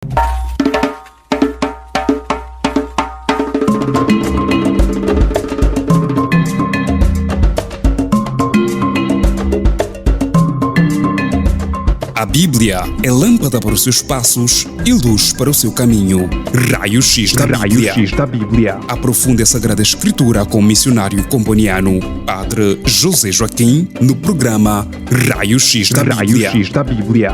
A Bíblia é lâmpada para os seus passos e luz para o seu caminho. Raio-X da Bíblia. Aprofunde a Sagrada Escritura com o missionário comboniano, Padre José Joaquim, no programa Raio-X da Bíblia.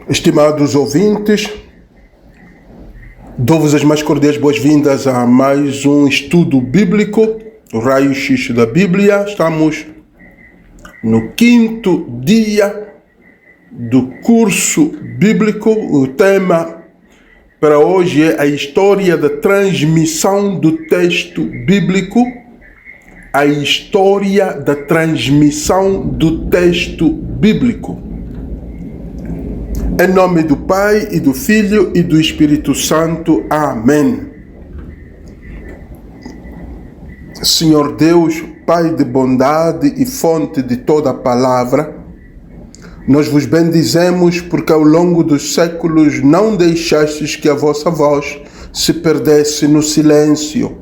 Estimados ouvintes, dou-vos as mais cordiais boas-vindas a mais um estudo bíblico, o Raio-X da Bíblia. Estamos no 5º dia do curso bíblico. O tema para hoje é a história da transmissão do texto bíblico. A história da transmissão do texto bíblico. Em nome do Pai, e do Filho, e do Espírito Santo. Amém. Senhor Deus, Pai de bondade e fonte de toda a palavra, nós vos bendizemos porque ao longo dos séculos não deixastes que a vossa voz se perdesse no silêncio.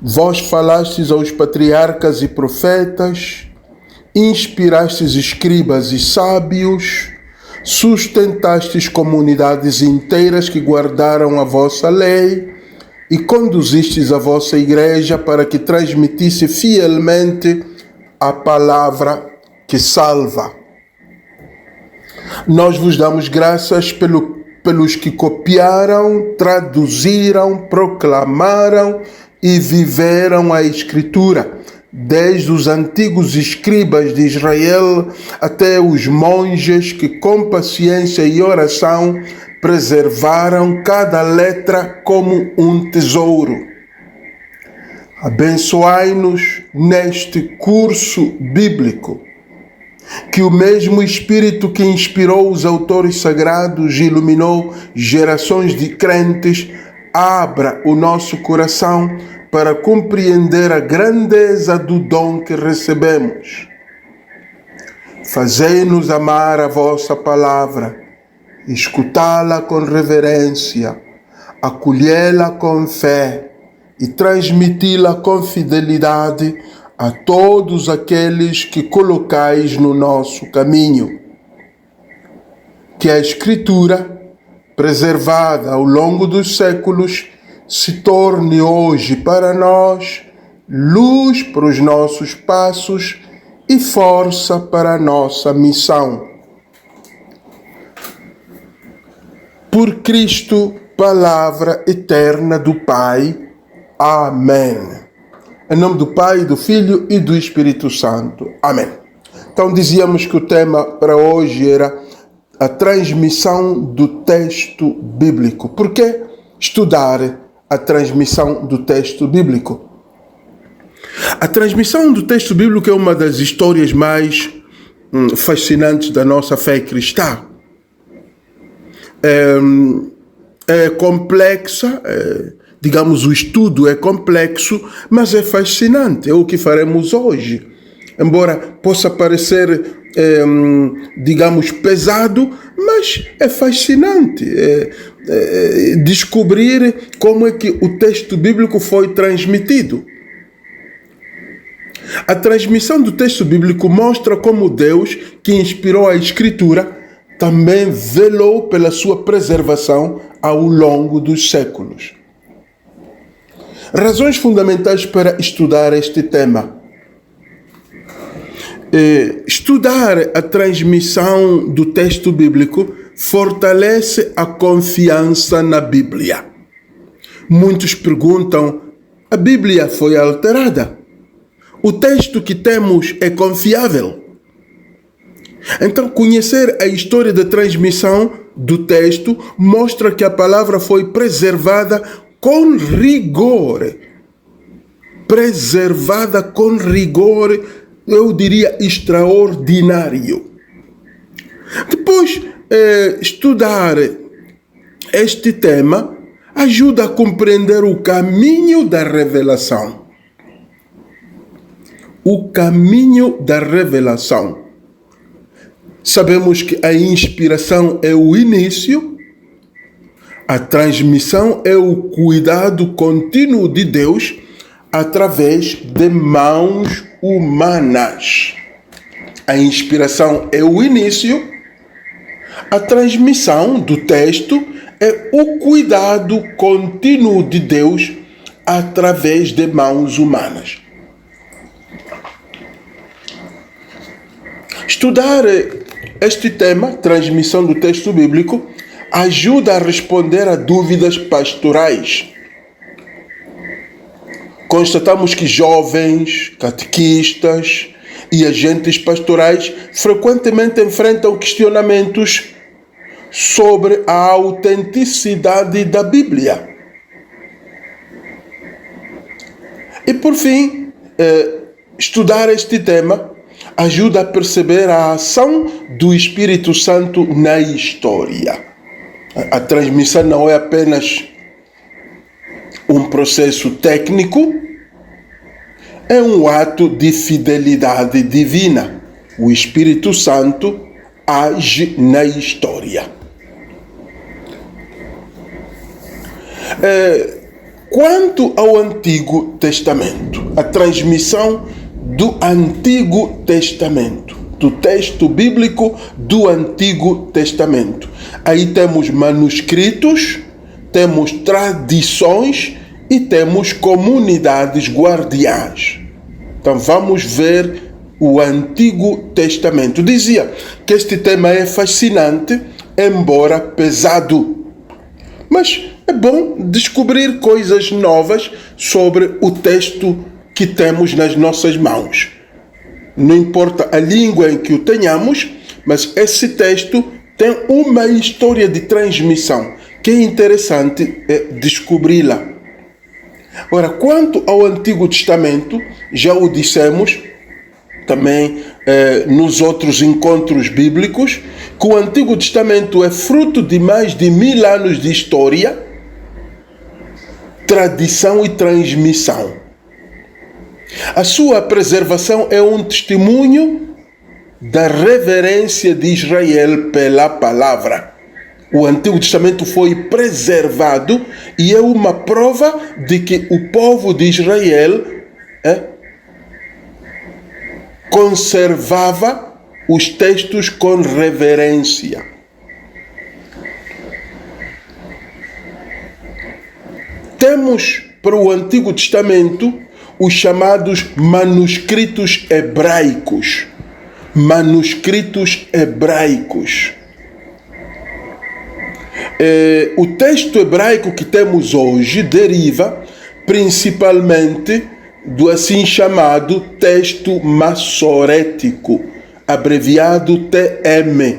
Vós falastes aos patriarcas e profetas, inspirastes escribas e sábios, sustentastes comunidades inteiras que guardaram a vossa lei e conduzistes a vossa igreja para que transmitisse fielmente a palavra que salva. Nós vos damos graças pelos que copiaram, traduziram, proclamaram e viveram a Escritura, desde os antigos escribas de Israel até os monges que com paciência e oração preservaram cada letra como um tesouro. Abençoai-nos neste curso bíblico, que o mesmo Espírito que inspirou os autores sagrados e iluminou gerações de crentes abra o nosso coração para compreender a grandeza do dom que recebemos. Fazei-nos amar a vossa palavra, escutá-la com reverência, acolhê-la com fé e transmiti-la com fidelidade a todos aqueles que colocais no nosso caminho. Que a Escritura, preservada ao longo dos séculos, se torne hoje para nós luz para os nossos passos e força para a nossa missão. Por Cristo, palavra eterna do Pai. Amém. Em nome do Pai, do Filho e do Espírito Santo. Amém. Então dizíamos que o tema para hoje era a transmissão do texto bíblico. Por que estudar a transmissão do texto bíblico? A transmissão do texto bíblico é uma das histórias mais fascinantes da nossa fé cristã. É complexa, digamos, o estudo é complexo, mas é fascinante. É o que faremos hoje. Embora possa parecer, digamos, pesado, mas é fascinante descobrir como é que o texto bíblico foi transmitido. A transmissão do texto bíblico mostra como Deus, que inspirou a Escritura, também velou pela sua preservação ao longo dos séculos. Razões fundamentais para estudar este tema. Estudar a transmissão do texto bíblico fortalece a confiança na Bíblia. Muitos perguntam: a Bíblia foi alterada? O texto que temos é confiável? Então, conhecer a história da transmissão do texto mostra que a palavra foi preservada com rigor. Preservada com rigor, eu diria extraordinário. Depois, estudar este tema ajuda a compreender o caminho da revelação. O caminho da revelação. Sabemos que a inspiração é o início, a transmissão é o cuidado contínuo de Deus através de mãos humanas. A inspiração é o início, a transmissão do texto é o cuidado contínuo de Deus através de mãos humanas. Estudar este tema, transmissão do texto bíblico, ajuda a responder a dúvidas pastorais. Constatamos que jovens, catequistas e agentes pastorais frequentemente enfrentam questionamentos sobre a autenticidade da Bíblia. E por fim, estudar este tema ajuda a perceber a ação do Espírito Santo na história. A transmissão não é apenas um processo técnico, é um ato de fidelidade divina. O Espírito Santo age na história. Quanto ao Antigo Testamento, a transmissão do Antigo Testamento, do texto bíblico do Antigo Testamento. Aí temos manuscritos, temos tradições e temos comunidades guardiãs. Então vamos ver o Antigo Testamento. Dizia que este tema é fascinante, embora pesado. Mas é bom descobrir coisas novas sobre o texto que temos nas nossas mãos. Não importa a língua em que o tenhamos, mas esse texto tem uma história de transmissão que é interessante descobri-la. Ora, quanto ao Antigo Testamento, já o dissemos também nos outros encontros bíblicos, que o Antigo Testamento é fruto de mais de 1000 anos de história, tradição e transmissão. A sua preservação é um testemunho da reverência de Israel pela palavra. O Antigo Testamento foi preservado e é uma prova de que o povo de Israel conservava os textos com reverência. Temos para o Antigo Testamento os chamados manuscritos hebraicos. Manuscritos hebraicos. O texto hebraico que temos hoje deriva principalmente do assim chamado texto massorético, abreviado TM,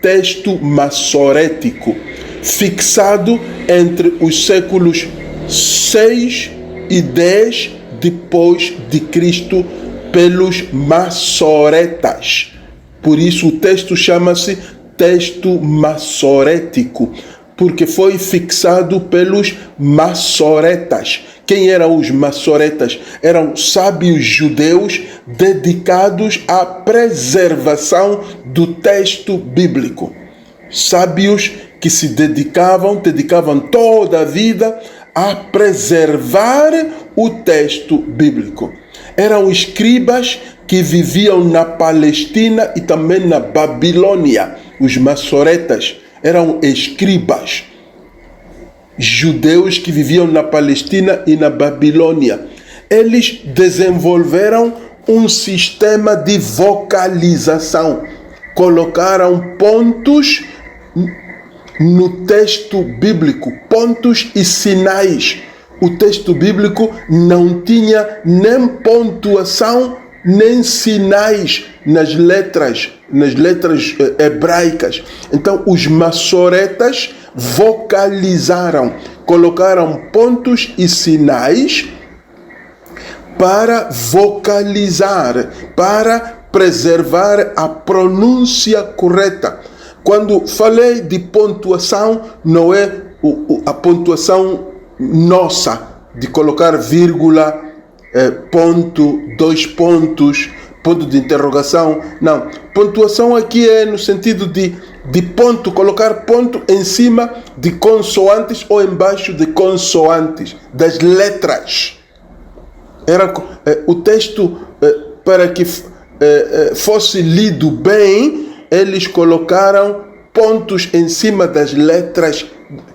texto massorético, fixado entre os séculos 6 e 10 depois de Cristo pelos massoretas. Por isso o texto chama-se texto massorético, porque foi fixado pelos massoretas. Quem eram os massoretas? Eram sábios judeus dedicados à preservação do texto bíblico. Sábios que se dedicavam toda a vida a preservar o texto bíblico. Eram escribas que viviam na Palestina e também na Babilônia. Os massoretas eram escribas, judeus que viviam na Palestina e na Babilônia. Eles desenvolveram um sistema de vocalização. Colocaram pontos no texto bíblico, pontos e sinais. O texto bíblico não tinha nem pontuação, nem sinais nas letras hebraicas. Então os massoretas vocalizaram, colocaram pontos e sinais para vocalizar, para preservar a pronúncia correta. Quando falei de pontuação, não é a pontuação nossa de colocar vírgula, ponto, 2 pontos, ponto de interrogação. Não, pontuação aqui é no sentido de ponto, colocar ponto em cima de consoantes ou embaixo de consoantes, das letras. Era o texto, para que fosse lido bem, eles colocaram pontos em cima das letras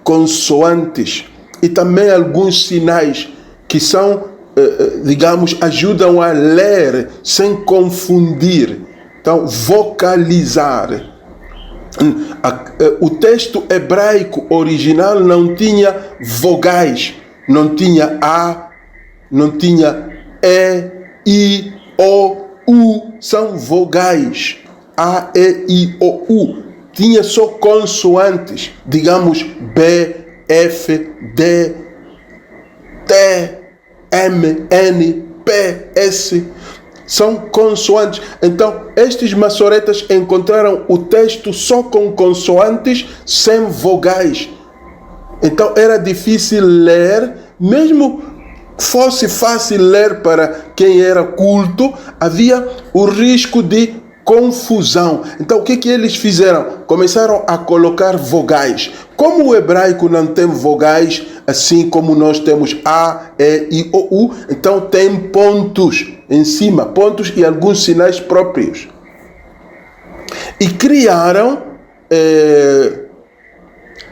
consoantes e também alguns sinais que são, digamos, ajudam a ler sem confundir. Então, vocalizar. O texto hebraico original não tinha vogais, não tinha A, não tinha E, I, O, U, são vogais. A, E, I, O, U. Tinha só consoantes, digamos B, F, D, T, M, N, P, S. São consoantes. Então, estes maçoretas encontraram o texto só com consoantes, sem vogais. Então, era difícil ler, mesmo fosse fácil ler para quem era culto, havia o risco de confusão. Então, o que eles fizeram? Começaram a colocar vogais. Como o hebraico não tem vogais, assim como nós temos A, E, I, O, U, então tem pontos em cima, pontos e alguns sinais próprios. E criaram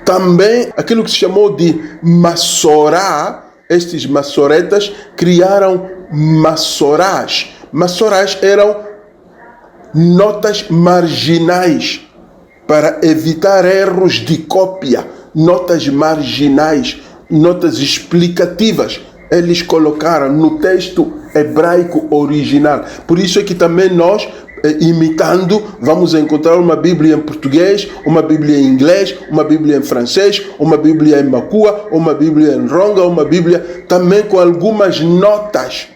também aquilo que se chamou de maçorá. Estes maçoretas criaram maçorás. Maçorás eram notas marginais para evitar erros de cópia. Notas marginais, notas explicativas. Eles colocaram no texto hebraico original. Por isso é que também nós, imitando, vamos encontrar uma Bíblia em português, uma Bíblia em inglês, uma Bíblia em francês, uma Bíblia em Makua, uma Bíblia em Ronga, uma Bíblia também com algumas notas.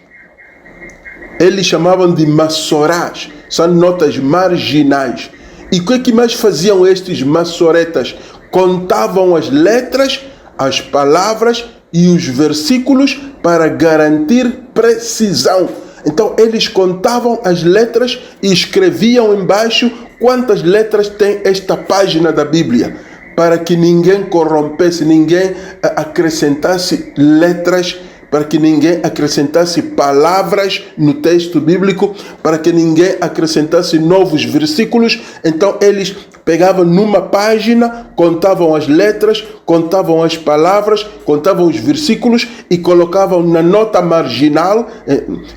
Eles chamavam de maçorás, são notas marginais. E o que mais faziam estes maçoretas? Contavam as letras, as palavras e os versículos para garantir precisão. Então eles contavam as letras e escreviam embaixo quantas letras tem esta página da Bíblia, para que ninguém corrompesse, ninguém acrescentasse letras, para que ninguém acrescentasse palavras no texto bíblico, para que ninguém acrescentasse novos versículos. Então eles pegavam numa página, contavam as letras, contavam as palavras, contavam os versículos e colocavam na nota marginal,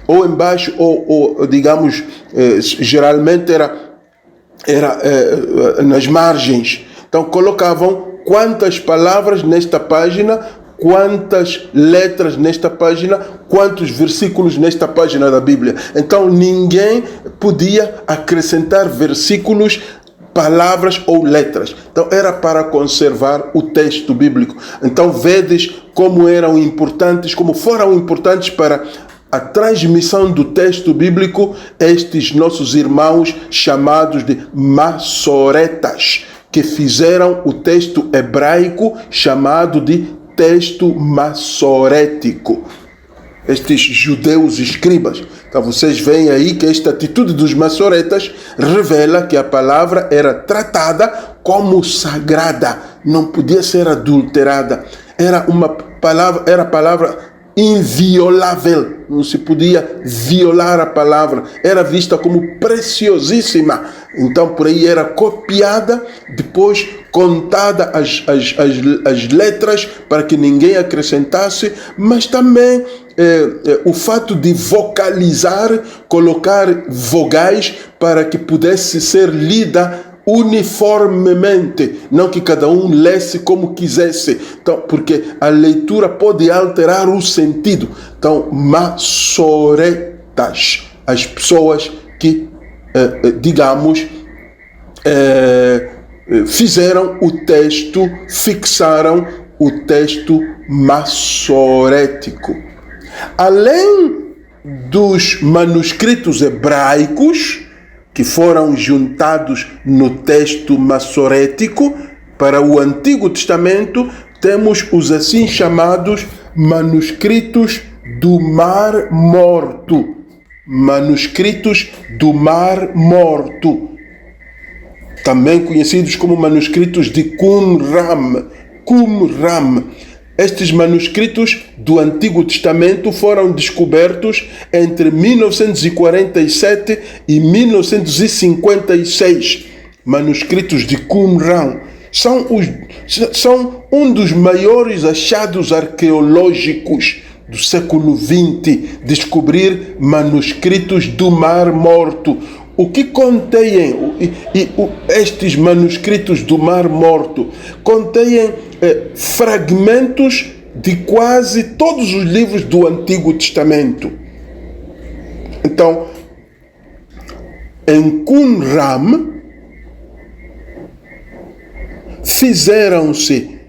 ou embaixo, ou digamos, geralmente era nas margens. Então colocavam quantas palavras nesta página, quantas letras nesta página, quantos versículos nesta página da Bíblia. Então ninguém podia acrescentar versículos, palavras ou letras. Então era para conservar o texto bíblico. Então vedes como eram importantes, como foram importantes para a transmissão do texto bíblico estes nossos irmãos chamados de maçoretas, que fizeram o texto hebraico chamado de texto maçorético. Estes judeus escribas. Então vocês veem aí que esta atitude dos maçoretas revela que a palavra era tratada como sagrada, não podia ser adulterada. Era uma palavra, era palavra inviolável, não se podia violar a palavra, era vista como preciosíssima. Então por aí era copiada, depois contada as letras para que ninguém acrescentasse, mas também o fato de vocalizar, colocar vogais para que pudesse ser lida uniformemente, não que cada um lesse como quisesse. Então, porque a leitura pode alterar o sentido. Então, maçoretas, as pessoas que, digamos, fizeram o texto, fixaram o texto maçorético. Além dos manuscritos hebraicos, que foram juntados no texto maçorético para o Antigo Testamento, temos os assim chamados manuscritos do Mar Morto. Manuscritos do Mar Morto, também conhecidos como manuscritos de Qumran. Estes manuscritos do Antigo Testamento foram descobertos entre 1947 e 1956. Manuscritos de Qumran são um dos maiores achados arqueológicos do século XX, descobrir manuscritos do Mar Morto. O que contêm estes manuscritos do Mar Morto? Contêm fragmentos de quase todos os livros do Antigo Testamento. Então, em Qumran, fizeram-se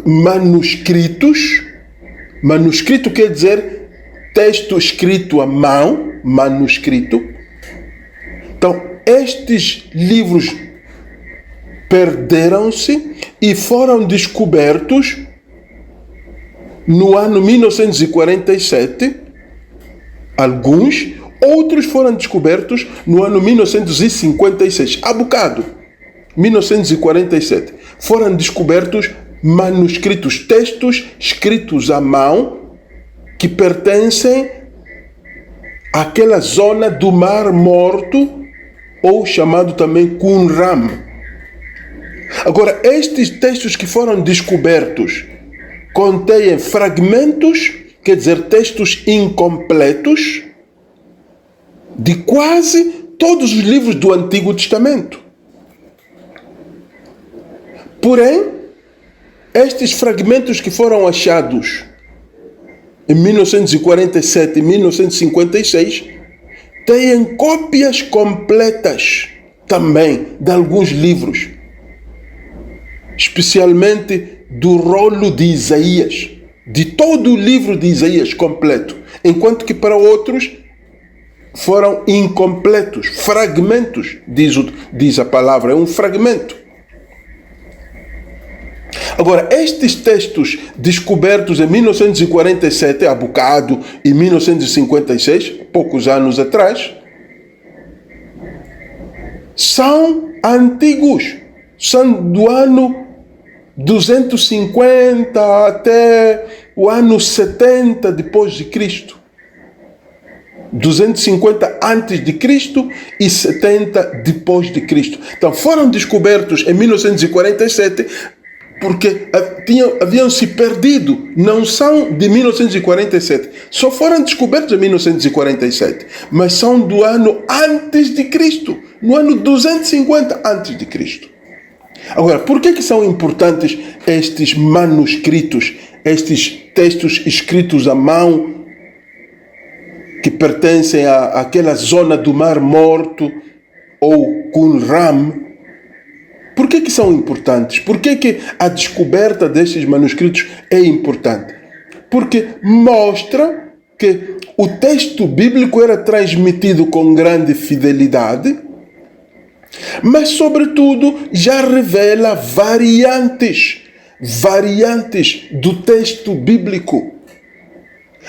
manuscritos. Manuscrito quer dizer texto escrito à mão, manuscrito. Então, estes livros perderam-se e foram descobertos no ano 1947. Alguns, outros foram descobertos no ano 1956. Há bocado, 1947, foram descobertos manuscritos, textos escritos à mão que pertencem àquela zona do Mar Morto, ou chamado também Qumran. Agora, estes textos que foram descobertos contêm fragmentos, quer dizer, textos incompletos, de quase todos os livros do Antigo Testamento. Porém, estes fragmentos que foram achados em 1947 e 1956 têm cópias completas também de alguns livros, especialmente do rolo de Isaías, de todo o livro de Isaías completo, enquanto que para outros foram incompletos, fragmentos, diz a palavra, é um fragmento. Agora, estes textos descobertos em 1947, há bocado, e 1956, poucos anos atrás, são antigos, são do ano 250 até o ano 70 depois de Cristo. 250 antes de Cristo e 70 depois de Cristo. Então, foram descobertos em 1947 porque haviam se perdido, não são de 1947, só foram descobertos em 1947, mas são do ano antes de Cristo, no ano 250 antes de Cristo. Agora, por que são importantes estes manuscritos, estes textos escritos à mão que pertencem àquela zona do Mar Morto ou Qumran? Por que são importantes? Por que a descoberta destes manuscritos é importante? Porque mostra que o texto bíblico era transmitido com grande fidelidade, mas, sobretudo, já revela variantes do texto bíblico.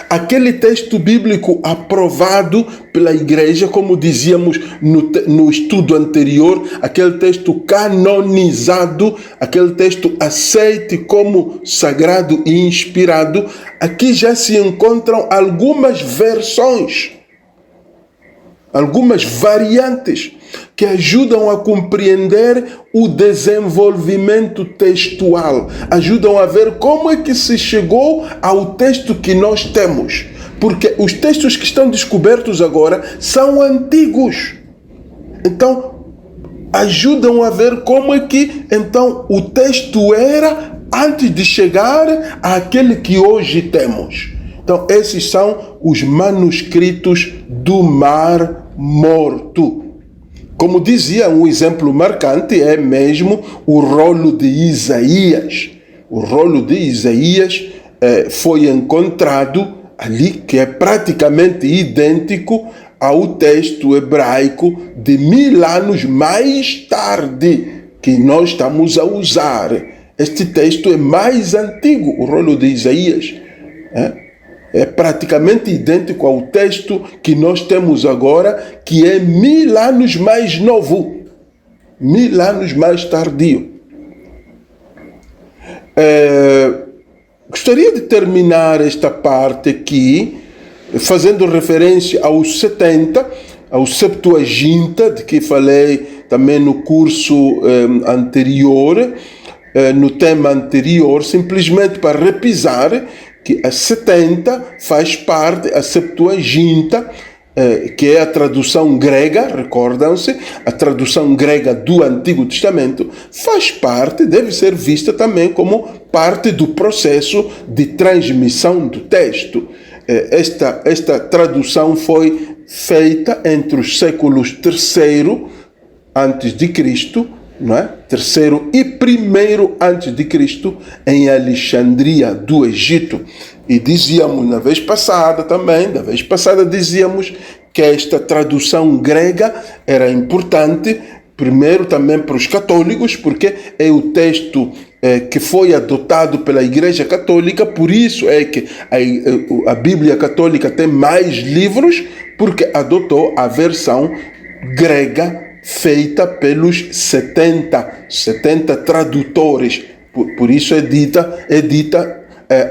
Aquele texto bíblico aprovado pela igreja, como dizíamos no estudo anterior, aquele texto canonizado, aquele texto aceite como sagrado e inspirado, aqui já se encontram algumas versões, algumas variantes que ajudam a compreender o desenvolvimento textual, ajudam a ver como é que se chegou ao texto que nós temos, porque os textos que estão descobertos agora são antigos. Então, ajudam a ver como é que então o texto era antes de chegar àquele que hoje temos. Então, esses são os manuscritos do Mar Morto. Como dizia, um exemplo marcante é mesmo o rolo de Isaías. O rolo de Isaías foi encontrado ali, que é praticamente idêntico ao texto hebraico de 1000 anos mais tarde, que nós estamos a usar. Este texto é mais antigo, o rolo de Isaías. É praticamente idêntico ao texto que nós temos agora, que é 1000 anos mais novo, 1000 anos mais tardio. Gostaria de terminar esta parte aqui fazendo referência aos 70, ao Septuaginta, de que falei também no curso anterior, no tema anterior, simplesmente para repisar que a 70 faz parte, a Septuaginta, que é a tradução grega, recordam-se, a tradução grega do Antigo Testamento, faz parte, deve ser vista também como parte do processo de transmissão do texto. Esta tradução foi feita entre os séculos III antes de Cristo, não é? Terceiro e primeiro antes de Cristo, em Alexandria do Egito. E dizíamos da vez passada dizíamos que esta tradução grega era importante, primeiro também para os católicos, porque é o texto que foi adotado pela Igreja Católica, por isso é que a Bíblia Católica tem mais livros, porque adotou a versão grega feita pelos 70 tradutores. Por isso é dita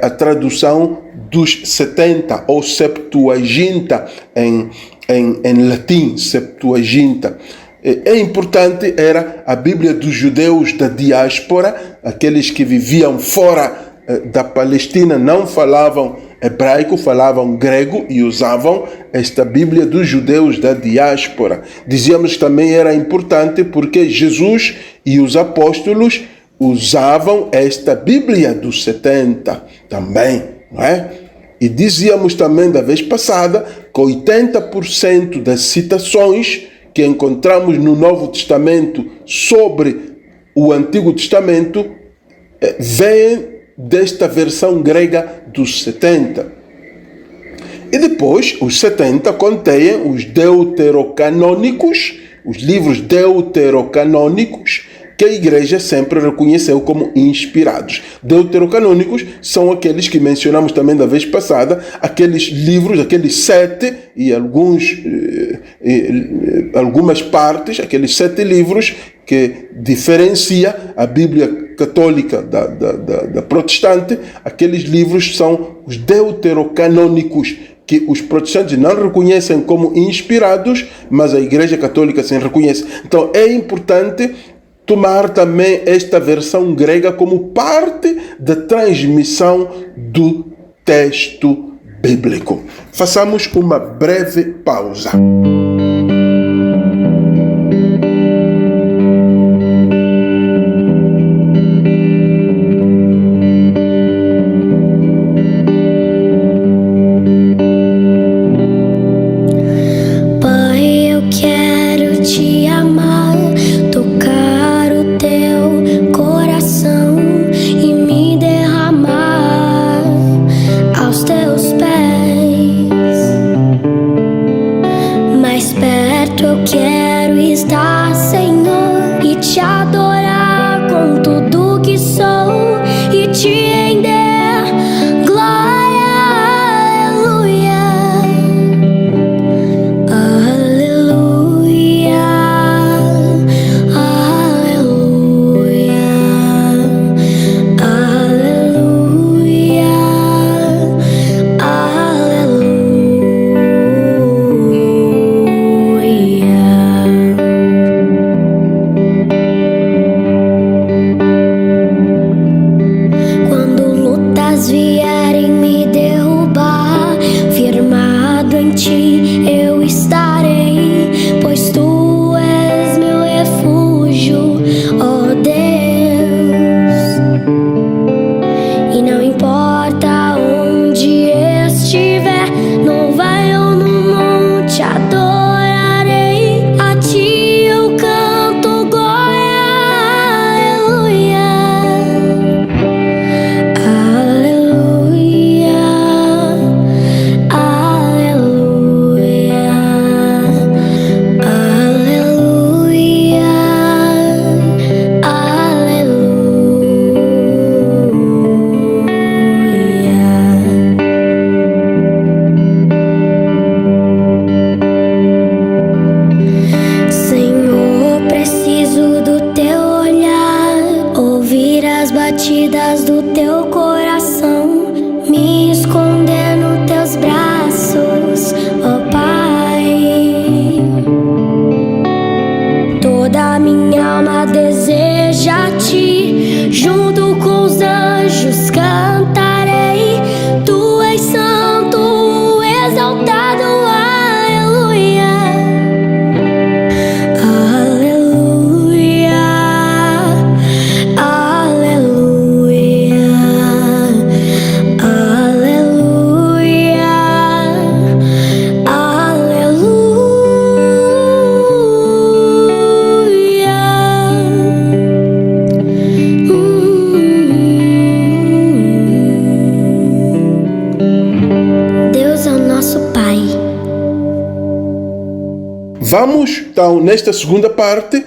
a tradução dos 70, ou Septuaginta em latim, Septuaginta. É importante, era a Bíblia dos judeus da diáspora, aqueles que viviam fora da Palestina, não falavam hebraico, falavam grego e usavam esta Bíblia dos judeus da diáspora. Dizíamos que também era importante porque Jesus e os apóstolos usavam esta Bíblia dos 70 também, não é? E dizíamos também da vez passada que 80% das citações que encontramos no Novo Testamento sobre o Antigo Testamento vêm desta versão grega dos 70. E depois, os 70 contêm os deuterocanônicos, os livros deuterocanônicos, que a Igreja sempre reconheceu como inspirados. Deuterocanônicos são aqueles que mencionamos também da vez passada, aqueles livros, aqueles 7 e algumas partes, aqueles 7 livros que diferencia a Bíblia católica da protestante. Aqueles livros são os deuterocanônicos, que os protestantes não reconhecem como inspirados, mas a Igreja Católica sim reconhece. Então é importante tomar também esta versão grega como parte da transmissão do texto bíblico. Façamos uma breve pausa. Mas Vamos, então, nesta segunda parte,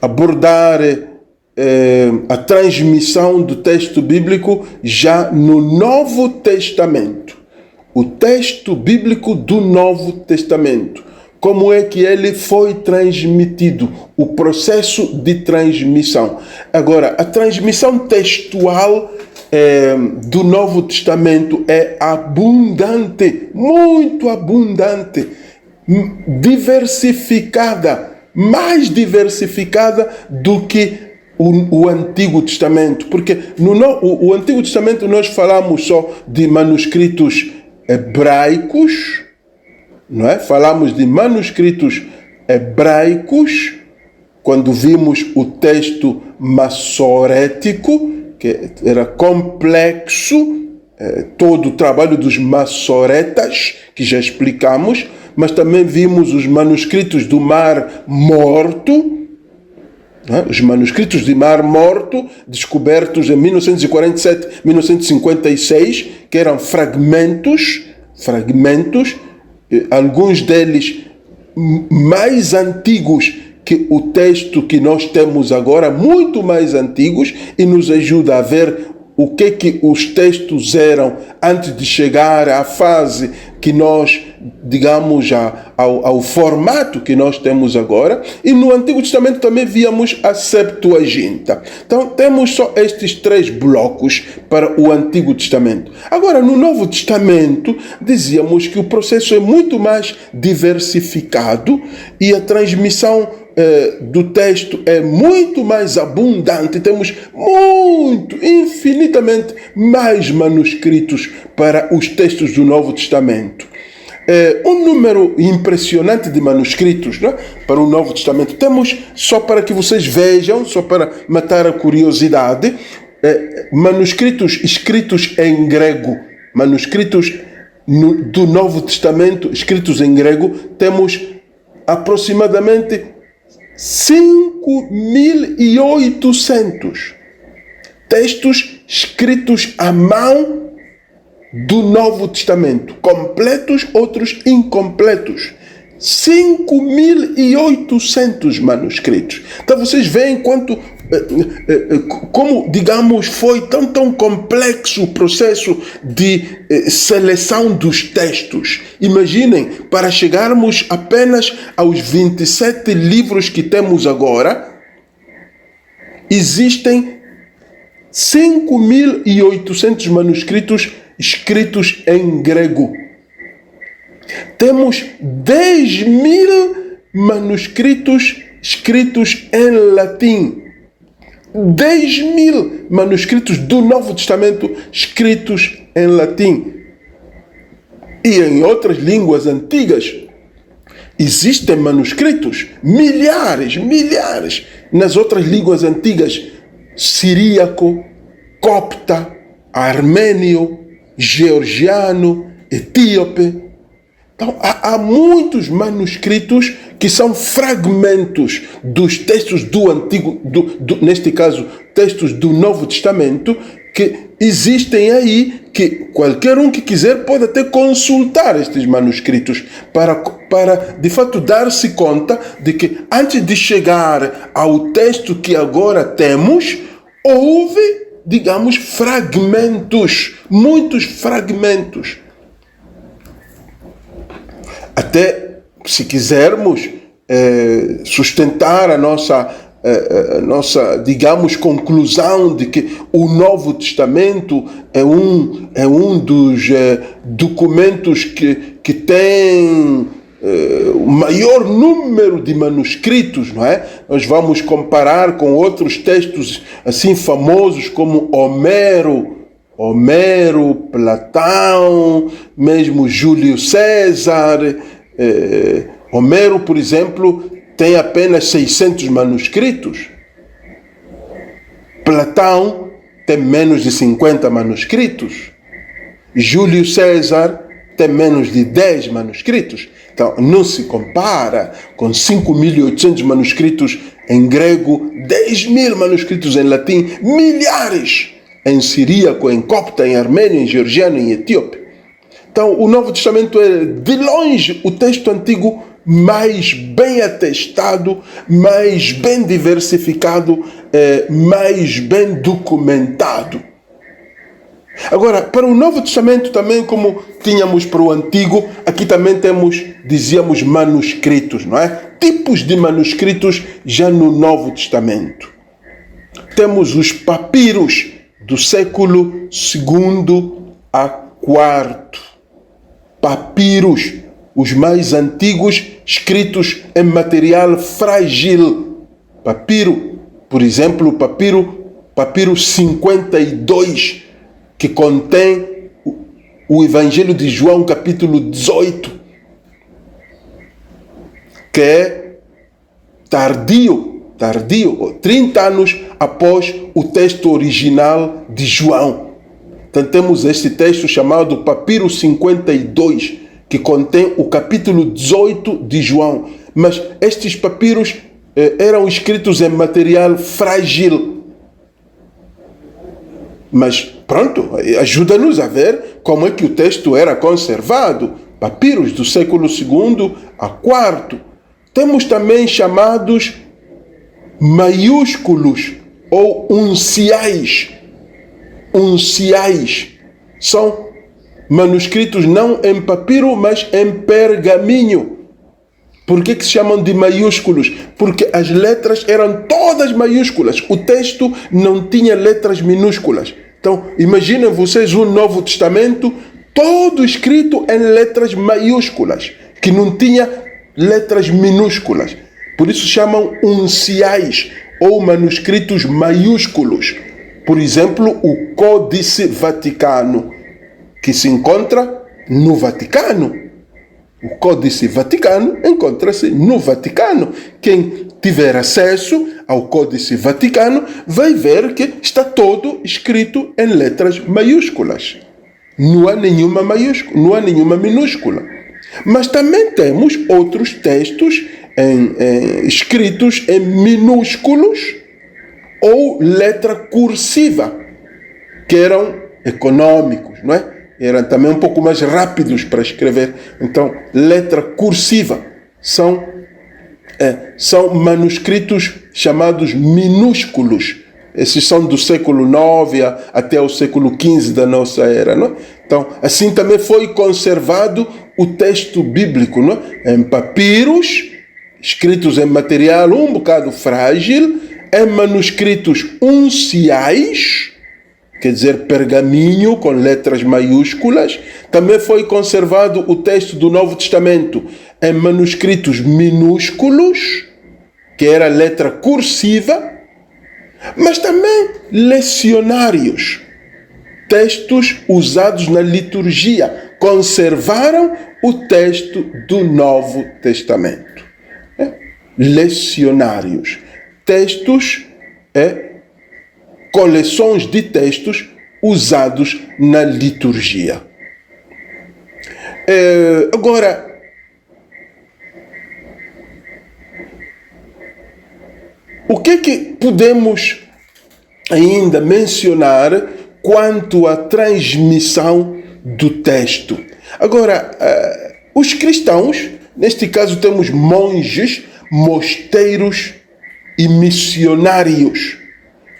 abordar a transmissão do texto bíblico já no Novo Testamento. O texto bíblico do Novo Testamento. Como é que ele foi transmitido? O processo de transmissão. Agora, a transmissão textual do Novo Testamento é abundante, muito abundante, diversificada, mais diversificada do que o Antigo Testamento. Porque o Antigo Testamento nós falamos só de manuscritos hebraicos, não é? Falamos de manuscritos hebraicos, quando vimos o texto massorético, que era complexo, todo o trabalho dos massoretas, que já explicamos, mas também vimos os manuscritos do Mar Morto, os manuscritos de Mar Morto, descobertos em 1947, 1956, que eram fragmentos, alguns deles mais antigos que o texto que nós temos agora, muito mais antigos, e nos ajuda a ver o que os textos eram antes de chegar à fase que nós, digamos, ao formato que nós temos agora. E no Antigo Testamento também víamos a Septuaginta. Então temos só estes 3 blocos para o Antigo Testamento. Agora, no Novo Testamento, dizíamos que o processo é muito mais diversificado e a transmissão do texto é muito mais abundante. Temos infinitamente mais manuscritos para os textos do Novo Testamento. Um número impressionante de manuscritos, né, para o Novo Testamento. Temos, só para que vocês vejam, só para matar a curiosidade, manuscritos escritos em grego, manuscritos do Novo Testamento escritos em grego, temos aproximadamente 5.800 textos escritos à mão do Novo Testamento, completos, outros incompletos. 5.800 manuscritos. Então vocês veem como, digamos, foi tão complexo o processo de seleção dos textos. Imaginem, para chegarmos apenas aos 27 livros que temos agora, existem 5.800 manuscritos escritos em grego. Temos 10.000 manuscritos escritos em latim. 10.000 manuscritos do Novo Testamento escritos em latim. E em outras línguas antigas existem manuscritos, milhares, nas outras línguas antigas, siríaco, copta, armênio, georgiano, etíope. Então, há muitos manuscritos que são fragmentos dos textos do Antigo, neste caso, textos do Novo Testamento, que existem aí, que qualquer um que quiser pode até consultar estes manuscritos para de fato dar-se conta de que antes de chegar ao texto que agora temos, houve, digamos, fragmentos, muitos fragmentos. Até, se quisermos, sustentar a nossa, digamos, conclusão de que o Novo Testamento é um dos documentos que tem o maior número de manuscritos, não é? Nós vamos comparar com outros textos assim famosos como Homero, Platão, mesmo Júlio César. Homero, por exemplo, tem apenas 600 manuscritos. Platão tem menos de 50 manuscritos. Júlio César tem menos de 10 manuscritos. Então, não se compara com 5.800 manuscritos em grego, 10.000 manuscritos em latim, milhares em siríaco, em copta, em armênio, em georgiano, em etíope. Então, o Novo Testamento é, de longe, o texto antigo mais bem atestado, mais bem diversificado, mais bem documentado. Agora, para o Novo Testamento também, como tínhamos para o Antigo, aqui também temos, dizíamos, manuscritos, não é? Tipos de manuscritos já no Novo Testamento. Temos os papiros do século II a IV. Papiros, os mais antigos, escritos em material frágil. Papiro, por exemplo, o papiro 52, que contém o Evangelho de João, capítulo 18, que é tardio, 30 anos após o texto original de João. Então temos este texto chamado Papiro 52, que contém o capítulo 18 de João. Mas estes papiros eram escritos em material frágil. Mas pronto, ajuda-nos a ver como é que o texto era conservado. Papiros do século II a IV. Temos também chamados maiúsculos ou unciais. Unciais são manuscritos não em papiro, mas em pergaminho. Por que se chamam de maiúsculos? Porque as letras eram todas maiúsculas. O texto não tinha letras minúsculas. Então, imaginem vocês um Novo Testamento todo escrito em letras maiúsculas, que não tinha letras minúsculas. Por isso chamam unciais ou manuscritos maiúsculos. Por exemplo, o Códice Vaticano, que se encontra no Vaticano. O Códice Vaticano encontra-se no Vaticano. Quem tiver acesso ao Códice Vaticano vai ver que está todo escrito em letras maiúsculas. Não há nenhuma maiúscula, não há nenhuma minúscula. Mas também temos outros textos escritos em minúsculos ou letra cursiva, que eram econômicos, não é? Eram também um pouco mais rápidos para escrever. Então, letra cursiva são manuscritos chamados minúsculos. Esses são do século IX até o século XV da nossa era, não é? Então, assim também foi conservado o texto bíblico, não é? Em papiros, escritos em material um bocado frágil, em manuscritos unciais, quer dizer, pergaminho com letras maiúsculas. Também foi conservado o texto do Novo Testamento em manuscritos minúsculos, que era letra cursiva, mas também lecionários, textos usados na liturgia, conservaram o texto do Novo Testamento. Lecionários, textos, coleções de textos usados na liturgia. Agora, o que é que podemos ainda mencionar quanto à transmissão do texto? Agora, os cristãos, neste caso temos monges, mosteiros e missionários.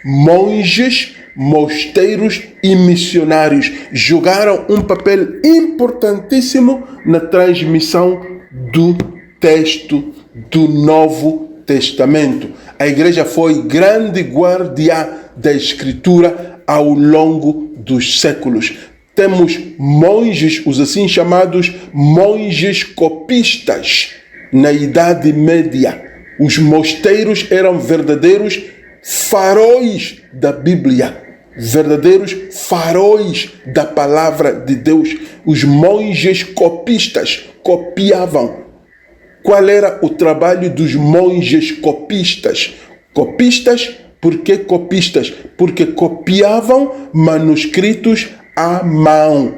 Monges, mosteiros e missionários jogaram um papel importantíssimo na transmissão do texto do Novo Testamento. A igreja foi grande guardiã da Escritura ao longo dos séculos. Temos monges, os assim chamados monges copistas, na Idade Média. Os mosteiros eram verdadeiros faróis da Bíblia, verdadeiros faróis da palavra de Deus. Os monges copistas copiavam. Qual era o trabalho dos monges copistas? Copistas, por que copistas? Porque copiavam manuscritos à mão.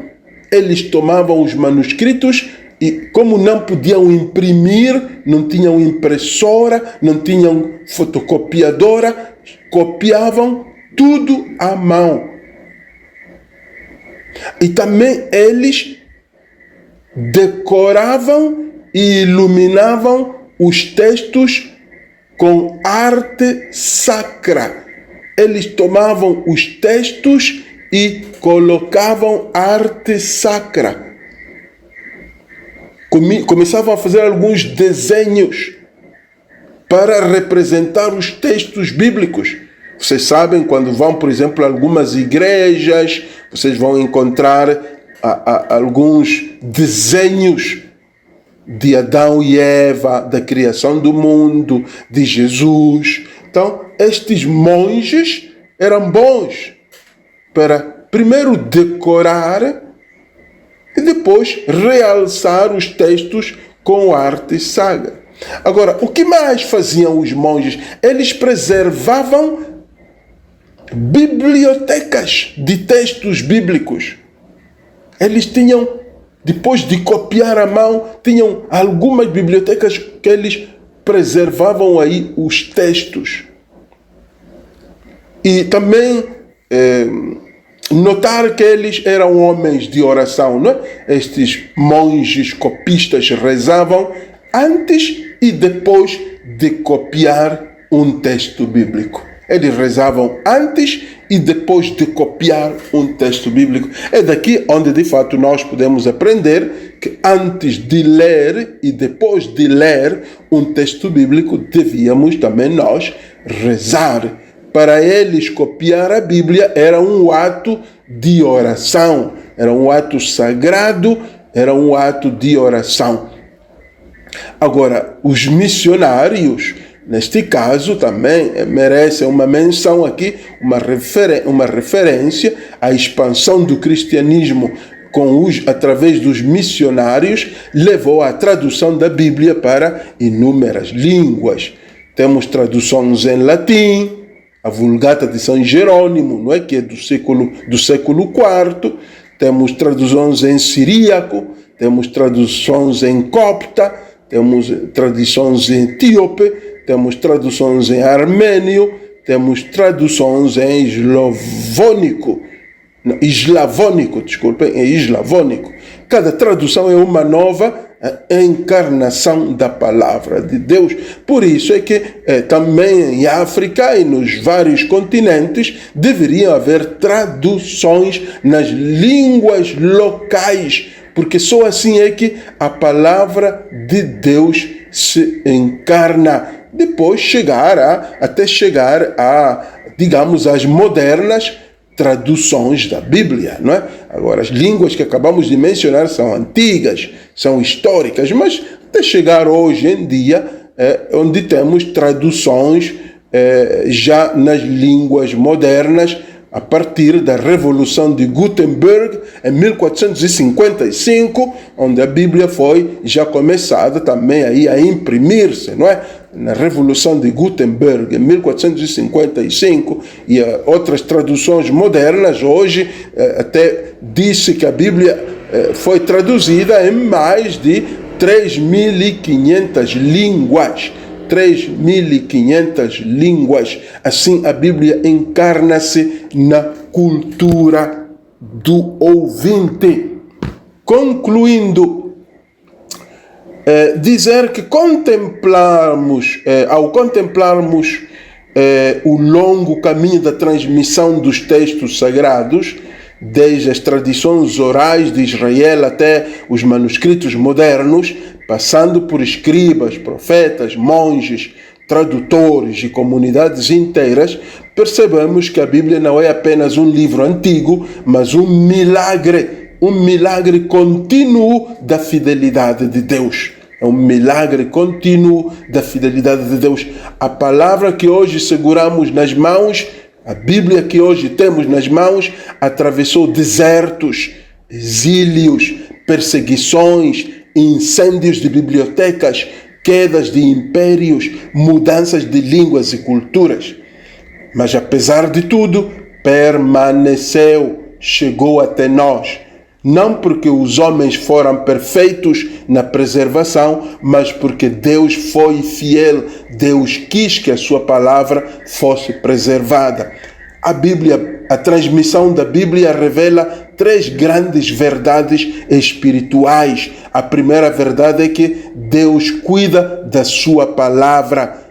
Eles tomavam os manuscritos e, como não podiam imprimir, não tinham impressora, não tinham fotocopiadora, copiavam tudo à mão. E também eles decoravam e iluminavam os textos com arte sacra. Eles tomavam os textos e colocavam arte sacra. Começavam a fazer alguns desenhos para representar os textos bíblicos. Vocês sabem, quando vão, por exemplo, a algumas igrejas, vocês vão encontrar alguns desenhos de Adão e Eva, da criação do mundo, de Jesus. Então, estes monges eram bons para primeiro decorar e depois realçar os textos com arte sagrada. Agora, o que mais faziam os monges? Eles preservavam bibliotecas de textos bíblicos. Eles tinham, depois de copiar à mão, tinham algumas bibliotecas que eles preservavam aí os textos. E também notar que eles eram homens de oração, não é? Estes monges copistas rezavam antes e depois de copiar um texto bíblico. Eles rezavam antes e depois de copiar um texto bíblico. É daqui onde, de fato, nós podemos aprender que antes de ler e depois de ler um texto bíblico, devíamos também nós rezar. Para eles, copiar a Bíblia era um ato de oração, era um ato sagrado, era um ato de oração. Agora, os missionários, neste caso, também merecem uma menção aqui, uma referência à expansão do cristianismo através dos missionários, levou à tradução da Bíblia para inúmeras línguas. Temos traduções em latim, a Vulgata de São Jerônimo, não é? Que é do século IV. Temos traduções em siríaco, temos traduções em copta, temos traduções em etíope, temos traduções em armênio, temos traduções em eslavônico. Cada tradução é uma nova encarnação da palavra de Deus. Por isso é que também em África e nos vários continentes deveriam haver traduções nas línguas locais, porque só assim é que a palavra de Deus se encarna. Depois até chegar a, digamos, as modernas traduções da Bíblia, não é? Agora, as línguas que acabamos de mencionar são antigas, são históricas, mas até chegar hoje em dia, onde temos traduções já nas línguas modernas, a partir da Revolução de Gutenberg, em 1455, onde a Bíblia foi já começada também aí a imprimir-se, não é? Na Revolução de Gutenberg, em 1455, e outras traduções modernas, hoje até disse que a Bíblia foi traduzida em mais de 3.500 línguas. 3.500 línguas. Assim, a Bíblia encarna-se na cultura do ouvinte. Concluindo, dizer que ao contemplarmos o longo caminho da transmissão dos textos sagrados, desde as tradições orais de Israel até os manuscritos modernos, passando por escribas, profetas, monges, tradutores e comunidades inteiras, percebemos que a Bíblia não é apenas um livro antigo, mas um milagre contínuo da fidelidade de Deus. É um milagre contínuo da fidelidade de Deus. A palavra que hoje seguramos nas mãos, a Bíblia que hoje temos nas mãos, atravessou desertos, exílios, perseguições, incêndios de bibliotecas, quedas de impérios, mudanças de línguas e culturas. Mas apesar de tudo, permaneceu, chegou até nós. Não porque os homens foram perfeitos na preservação, mas porque Deus foi fiel. Deus quis que a sua palavra fosse preservada. A Bíblia, a transmissão da Bíblia revela três grandes verdades espirituais. A primeira verdade é que Deus cuida da sua palavra.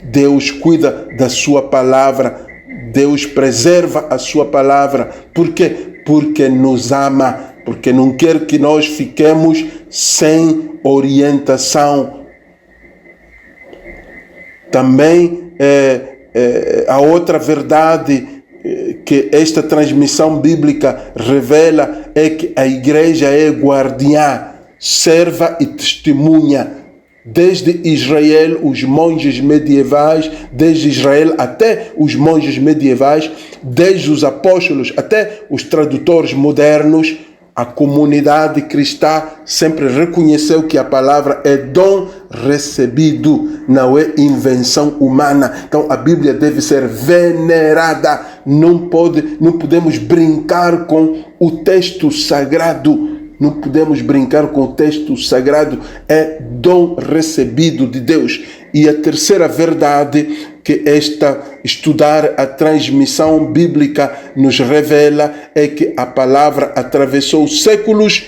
Deus cuida da sua palavra. Deus preserva a sua palavra. Por quê? Porque nos ama. Porque não quer que nós fiquemos sem orientação. Também a outra verdade que esta transmissão bíblica revela é que a igreja é guardiã, serva e testemunha. Desde Israel, os monges medievais, desde Israel até os monges medievais, desde os apóstolos até os tradutores modernos, a comunidade cristã sempre reconheceu que a palavra é dom recebido, não é invenção humana. Então a Bíblia deve ser venerada. Não podemos brincar com o texto sagrado. Não podemos brincar com o texto sagrado. É dom recebido de Deus. E a terceira verdade que estudar a transmissão bíblica nos revela é que a palavra atravessou séculos,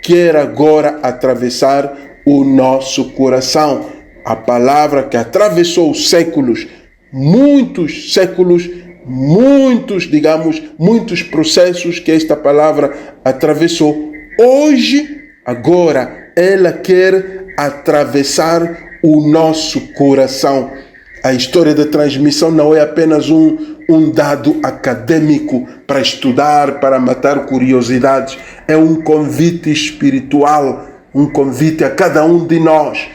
quer agora atravessar o nosso coração. A palavra que atravessou séculos, muitos séculos, muitos processos que esta palavra atravessou. Hoje, agora, ela quer atravessar o nosso coração. A história da transmissão não é apenas um dado acadêmico para estudar, para matar curiosidades. É um convite espiritual, um convite a cada um de nós.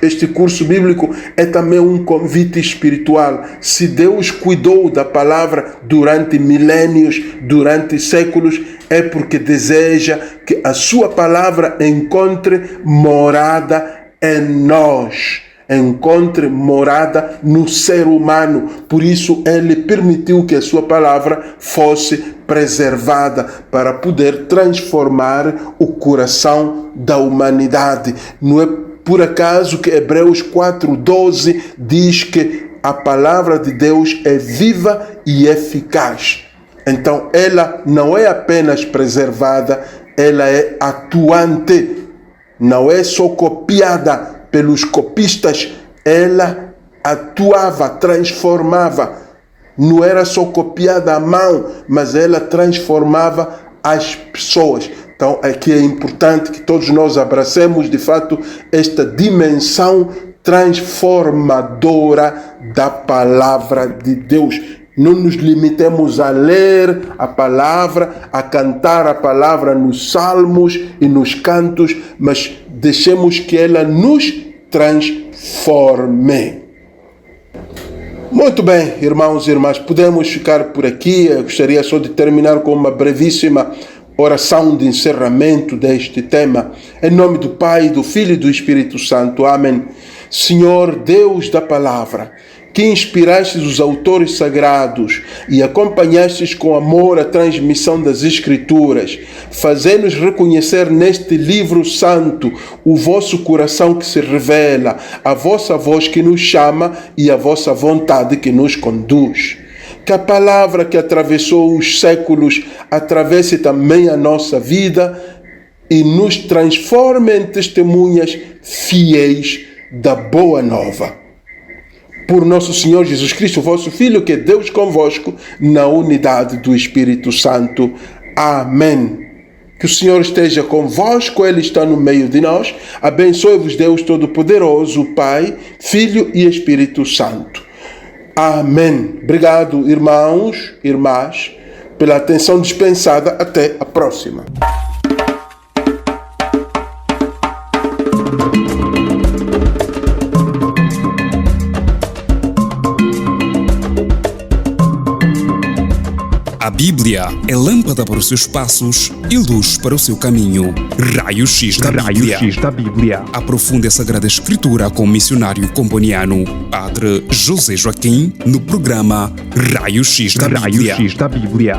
Este curso bíblico é também um convite espiritual. Se Deus cuidou da palavra durante milênios, durante séculos, é porque deseja que a sua palavra encontre morada em nós. Encontre morada no ser humano. Por isso ele permitiu que a sua palavra fosse preservada para poder transformar o coração da humanidade. Não é por acaso que Hebreus 4:12 diz que a palavra de Deus é viva e eficaz. Então ela não é apenas preservada, ela é atuante. Não é só copiada pelos copistas, ela atuava, transformava. Não era só copiada à mão, mas ela transformava as pessoas. Então aqui é importante que todos nós abracemos de fato esta dimensão transformadora da palavra de Deus. Não nos limitemos a ler a palavra, a cantar a palavra nos salmos e nos cantos, mas deixemos que ela nos transforme. Muito bem, irmãos e irmãs, podemos ficar por aqui. Eu gostaria só de terminar com uma brevíssima oração de encerramento deste tema. Em nome do Pai, do Filho e do Espírito Santo. Amém. Senhor Deus da palavra, que inspirastes os autores sagrados e acompanhastes com amor a transmissão das Escrituras, fazei-nos reconhecer neste livro santo o vosso coração que se revela, a vossa voz que nos chama e a vossa vontade que nos conduz. Que a palavra que atravessou os séculos atravesse também a nossa vida e nos transforme em testemunhas fiéis da boa nova. Por nosso Senhor Jesus Cristo, vosso Filho, que é Deus convosco, na unidade do Espírito Santo. Amém. Que o Senhor esteja convosco, Ele está no meio de nós. Abençoe-vos Deus Todo-Poderoso, Pai, Filho e Espírito Santo. Amém. Obrigado, irmãos, irmãs, pela atenção dispensada. Até a próxima. A Bíblia é lâmpada para os seus passos e luz para o seu caminho. Raio-X da Bíblia. Aprofunde a Sagrada Escritura com o missionário comboniano Padre José Joaquim no programa Raio-X da Bíblia.